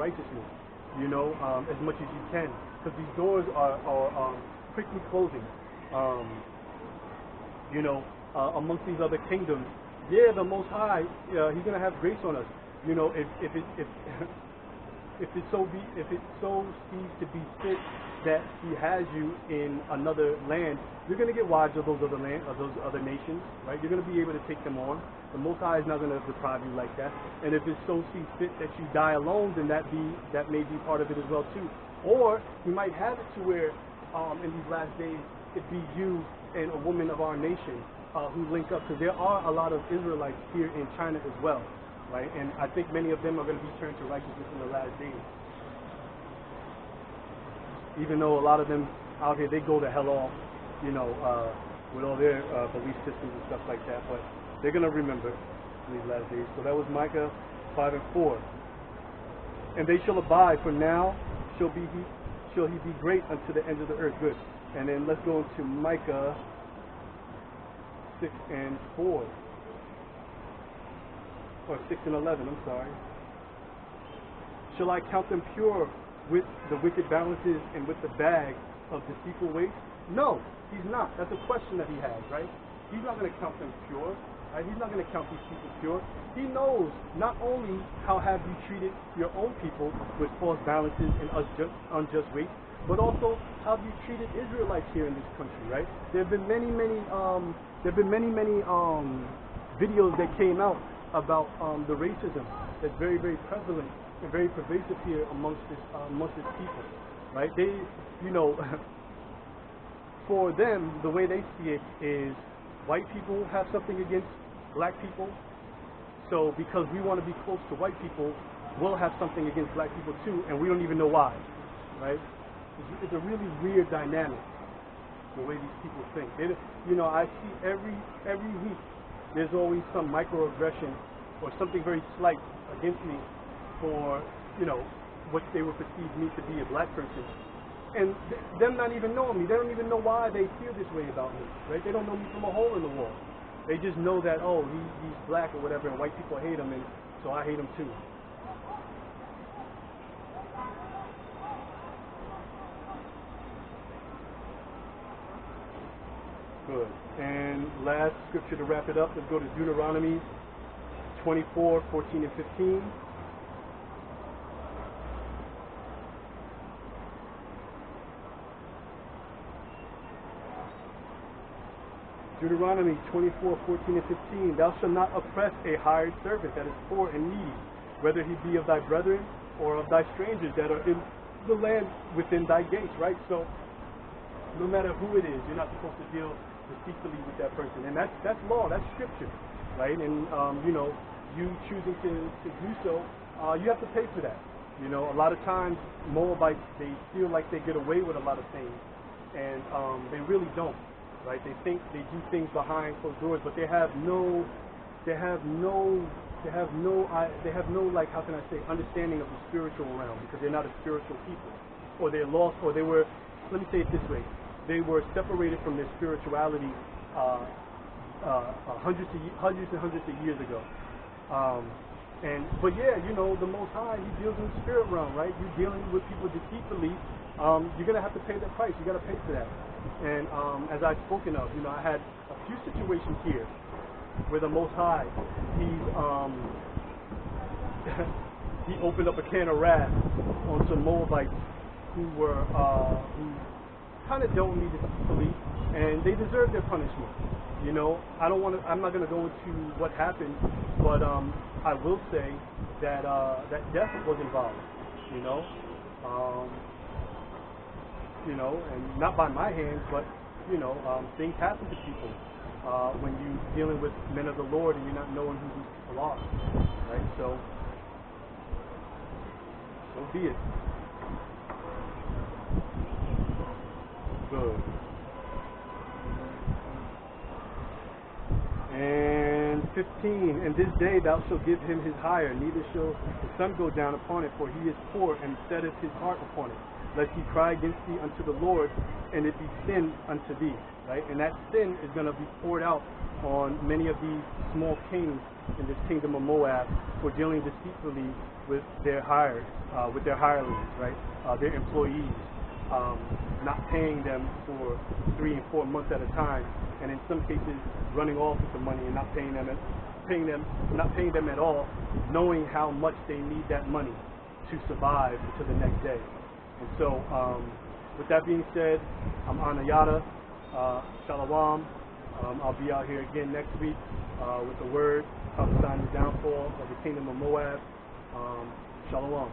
righteousness, you know, as much as you can, because these doors are quickly closing. You know, amongst these other kingdoms, yeah, the Most High, He's gonna have grace on us. You know, if it so seems to be fit that He has you in another land, you're gonna get wives of those other nations, right? You're gonna be able to take them on. The Most High is not gonna deprive you like that. And if it so seems fit that you die alone, then that may be part of it as well too. Or He might have it to where in these last days it be you and a woman of our nation who link up, because there are a lot of Israelites here in China as well, right? And I think many of them are going to be turned to righteousness in the last days. Even though a lot of them out here, they go to hell off, you know, with all their belief systems and stuff like that, but they're going to remember in these last days. So that was Micah 5 and 4. And they shall abide, for now shall he be great unto the ends of the earth. Good. And then let's go into Micah 6 and 4. Or 6 and 11, I'm sorry. Shall I count them pure with the wicked balances and with the bag of deceitful weights? No, He's not. That's a question that He has, right? He's not going to count them pure. Right? He's not going to count these people pure. He knows not only how have you treated your own people with false balances and unjust weights, but also how have you treated Israelites here in this country, right? There have been many videos that came out about the racism that's very, very prevalent and very pervasive here amongst this people, right? They, you know, for them, the way they see it is white people have something against black people, so because we want to be close to white people, we'll have something against black people too, and we don't even know why, right? It's a really weird dynamic, the way these people think. You know, I see every week there's always some microaggression or something very slight against me for, you know, what they would perceive me to be, a black person. And them not even knowing me, they don't even know why they feel this way about me, right? They don't know me from a hole in the wall. They just know that, oh, he's black or whatever, and white people hate him, and so I hate him too. Good. And last scripture to wrap it up, let's go to Deuteronomy 24, 14 and 15. Deuteronomy 24, 14 and 15. Thou shalt not oppress a hired servant that is poor and needy, whether he be of thy brethren or of thy strangers that are in the land within thy gates, right? So no matter who it is, you're not supposed to deal deceitfully with that person. And that's law, that's scripture, right? And, you know, you choosing to do so, you have to pay for that. You know, a lot of times Moabites, they feel like they get away with a lot of things, and they really don't, right? They think they do things behind closed doors, but they have no like, how can I say, understanding of the spiritual realm, because they're not a spiritual people, or they're lost, or they were, let me say it this way, they were separated from their spirituality hundreds of years ago. But yeah, you know, the Most High, He deals in the spirit realm, right? You're dealing with people deceitfully. You're gonna have to pay that price. You gotta pay for that. And as I've spoken of, you know, I had a few situations here where the Most High, He opened up a can of wrath on some Moabites who kind of don't need it deceitfully, and they deserve their punishment. You know, I'm not going to go into what happened, but I will say that that death was involved. You know, and not by my hands, but you know, things happen to people when you're dealing with men of the Lord and you're not knowing who these people are, right? So be it. Good. And 15, and this day thou shalt give him his hire, neither shall the sun go down upon it, for he is poor, and setteth his heart upon it, lest he cry against thee unto the Lord, and it be sin unto thee, right? And that sin is going to be poured out on many of these small kings in this kingdom of Moab for dealing deceitfully with their hirelings, right? Their employees, not paying them for 3 and 4 months at a time, and in some cases running off with the money and not paying them at all, knowing how much they need that money to survive until the next day. And so, with that being said, I'm Anayata. Shalom. I'll be out here again next week with the word prophesying the downfall of the kingdom of Moab. Shalom.